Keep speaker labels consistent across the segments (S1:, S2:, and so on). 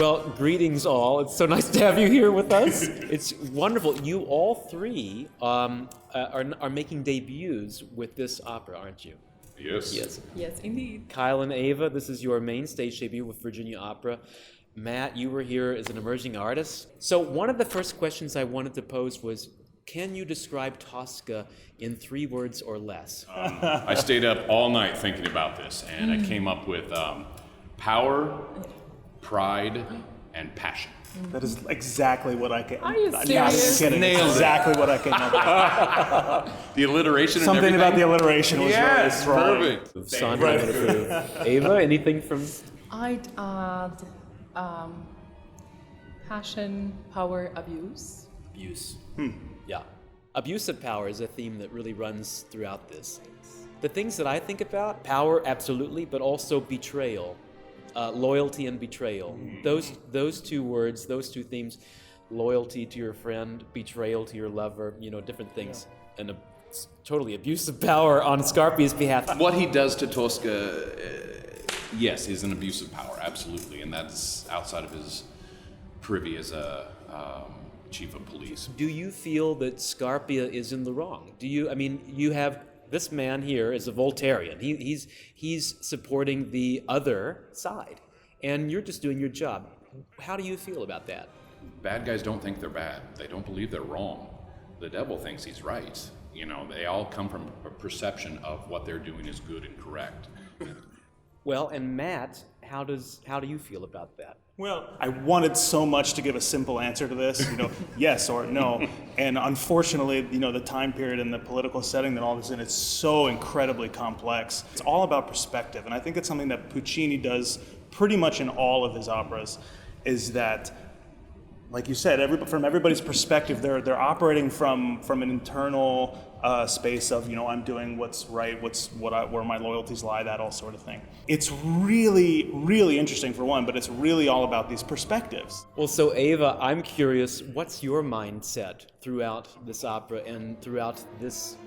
S1: Well, greetings all. It's so nice to have you here with us. It's wonderful. You all three are making debuts with this opera, aren't you?
S2: Yes.
S3: Yes, indeed.
S1: Kyle and Ava, this is your main stage debut with Virginia Opera. Matt, you were here as an emerging artist. So one of the first questions I wanted to pose was, can you describe Tosca in 3 words or less?
S2: I stayed up all night thinking about this, and I came up with power, pride, and passion.
S4: That is exactly what I came.
S3: Are you
S4: Not
S3: serious?
S4: kidding.
S2: Nailed it.
S4: Exactly what I came up with.
S2: The alliteration
S4: Something
S2: and
S4: about the
S2: everything?
S4: alliteration was really
S2: Yes,
S4: strong.
S2: perfect.
S1: Sandra, would approve. Ava, anything from...
S3: I'd add passion, power, abuse.
S1: Abuse. Yeah. Abuse of power is a theme that really runs throughout this. The things that I think about, power, absolutely, but also betrayal. Loyalty and betrayal. Those 2 words, those 2 themes, loyalty to your friend, betrayal to your lover, different things. And a totally abuse of power on Scarpia's behalf.
S2: What he does to Tosca, yes, is an abuse of power, absolutely, and that's outside of his privy as a chief of police.
S1: Do you feel that Scarpia is in the wrong? You have this man here is a Voltairean. He's supporting the other side, and you're just doing your job. How do you feel about that?
S2: Bad guys don't think they're bad. They don't believe they're wrong. The devil thinks he's right. They all come from a perception of what they're doing is good and correct.
S1: Well, and Matt, how do you feel about that?
S4: Well, I wanted so much to give a simple answer to this, yes or no. And unfortunately, the time period and the political setting that all this in, it's so incredibly complex. It's all about perspective. And I think it's something that Puccini does pretty much in all of his operas, is that, like you said, from everybody's perspective, they're operating from an internal space of, I'm doing what's right, where my loyalties lie, that all sort of thing. It's really, really interesting for one, but it's really all about these perspectives.
S1: Well, so Ava, I'm curious, what's your mindset throughout this opera and throughout these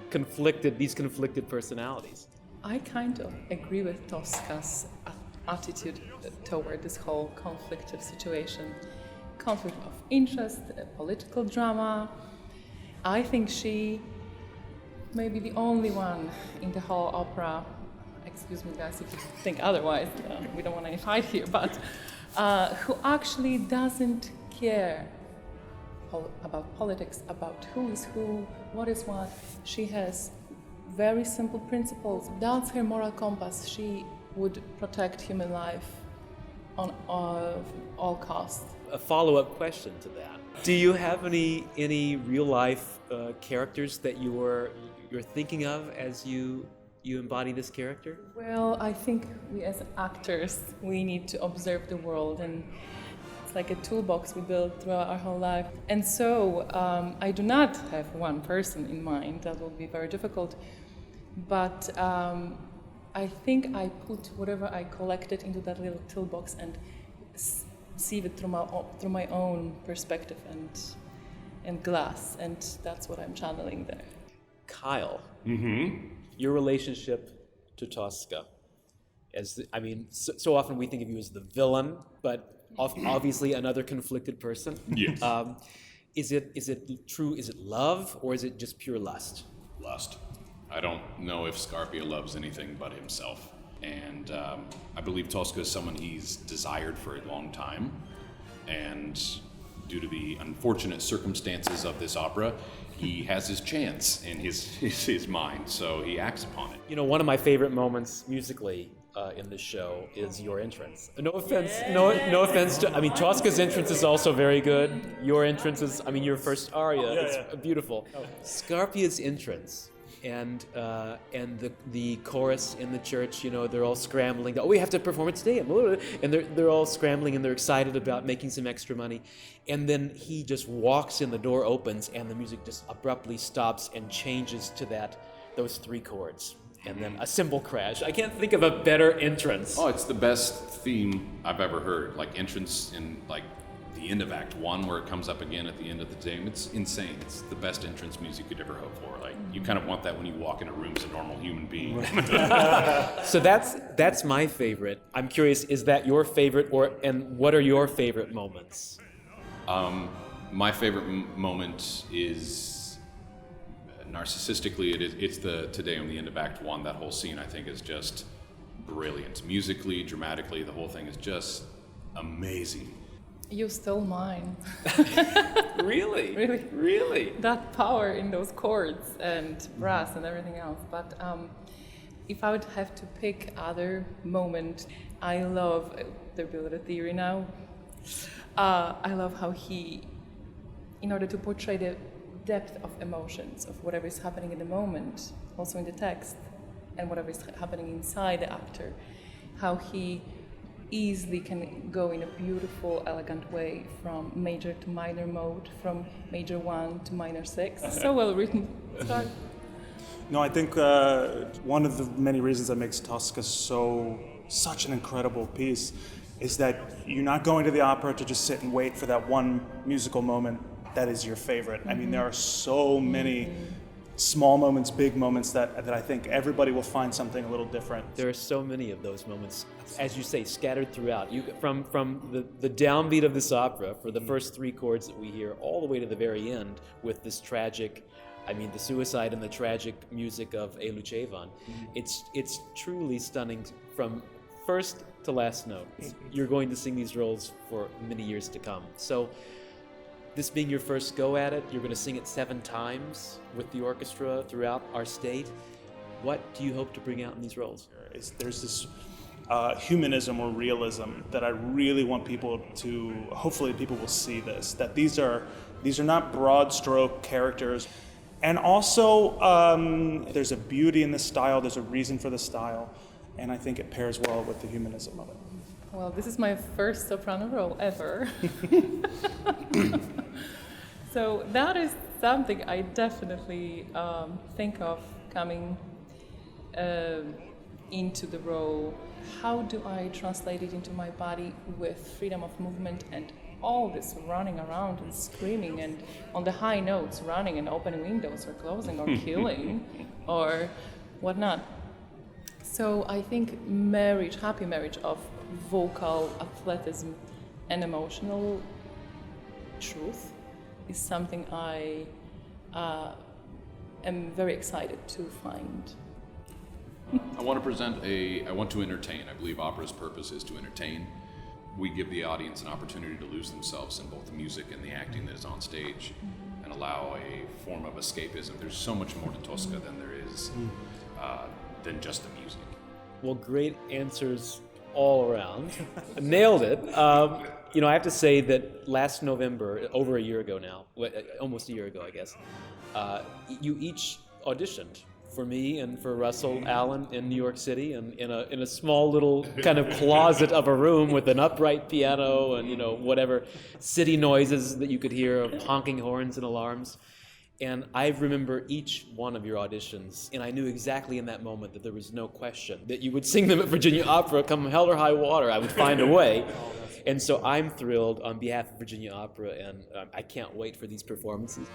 S1: conflicted personalities?
S3: I kind of agree with Tosca's attitude toward this whole conflictive situation. Conflict of interest, political drama. I think she may be the only one in the whole opera, excuse me guys if you think otherwise, we don't want any fight here, but who actually doesn't care about politics, about who is who, what is what. She has very simple principles. That's her moral compass. She would protect human life on all costs.
S1: A follow-up question to that. Do you have any real life characters that you're thinking of as you embody this character?
S3: Well, I think we as actors, we need to observe the world, and it's like a toolbox we build throughout our whole life. And so I do not have one person in mind. That will be very difficult. But I think I put whatever I collected into that little toolbox and see it through my own perspective and glass, and that's what I'm channeling there.
S1: Kyle, your relationship to Tosca. So often we think of you as the villain, but obviously another conflicted person.
S2: Yes.
S1: Is it true? Is it love, or is it just pure lust?
S2: Lust. I don't know if Scarpia loves anything but himself. And I believe Tosca is someone he's desired for a long time. And due to the unfortunate circumstances of this opera, he has his chance in his mind, so he acts upon it.
S1: One of my favorite moments musically in this show is your entrance. No offense, no offense to, Tosca's entrance is also very good. Your entrance is, your first aria, it's beautiful. Scarpia's entrance. And the chorus in the church, they're all scrambling. Oh, we have to perform it today, and they're all scrambling and they're excited about making some extra money. And then he just walks in, the door opens, and the music just abruptly stops and changes to those 3 chords, and then a cymbal crash. I can't think of a better entrance.
S2: Oh, it's the best theme I've ever heard. Like entrance in like the end of Act 1 where it comes up again at the end of the day. It's insane. It's the best entrance music you could ever hope for. Like, you kind of want that when you walk in a room as a normal human being.
S1: So that's my favorite. I'm curious, is that your favorite, and what are your favorite moments?
S2: My favorite moment is, narcissistically, it's the Today on the end of Act 1. That whole scene, I think, is just brilliant. Musically, dramatically, the whole thing is just amazing.
S3: You stole mine.
S1: Really?
S3: Really?
S1: Really?
S3: That power in those chords and brass and everything else. But if I would have to pick other moment, I love, there be a little theory now, I love how he, in order to portray the depth of emotions of whatever is happening in the moment, also in the text, and whatever is happening inside the actor, how he easily can go in a beautiful, elegant way from major to minor mode, from major 1 to minor 6. So well written. Start.
S4: No, I think one of the many reasons that makes Tosca such an incredible piece is that you're not going to the opera to just sit and wait for that one musical moment that is your favorite. I mean, there are so many small moments, big moments that I think everybody will find something a little different.
S1: There are so many of those moments, as you say, scattered throughout. From the downbeat of this opera, for the first 3 chords that we hear, all the way to the very end with this tragic, the suicide and the tragic music of E Lucevan. It's truly stunning from first to last note. You're going to sing these roles for many years to come. So, this being your first go at it, you're going to sing it 7 times with the orchestra throughout our state. What do you hope to bring out in these roles?
S4: There's this humanism or realism that I really want people to, hopefully people will see this, that these are not broad stroke characters. And also, there's a beauty in the style, there's a reason for the style, and I think it pairs well with the humanism of it.
S3: Well, this is my first soprano role ever. So that is something I definitely think of coming into the role. How do I translate it into my body with freedom of movement and all this running around and screaming and on the high notes, running and opening windows or closing or killing or whatnot. So I think happy marriage of vocal athleticism and emotional truth is something I am very excited to find.
S2: I want to entertain. I believe opera's purpose is to entertain. We give the audience an opportunity to lose themselves in both the music and the acting that is on stage and allow a form of escapism. There's so much more to Tosca than there is than just the music.
S1: Well, great answers all around. Nailed it. I have to say that last November, over a year ago now, almost a year ago, I guess, you each auditioned for me and for Russell Allen in New York City, and in a small little kind of closet of a room with an upright piano and whatever city noises that you could hear of honking horns and alarms. And I remember each one of your auditions, and I knew exactly in that moment that there was no question that you would sing them at Virginia Opera, come hell or high water, I would find a way. And so I'm thrilled on behalf of Virginia Opera, and I can't wait for these performances.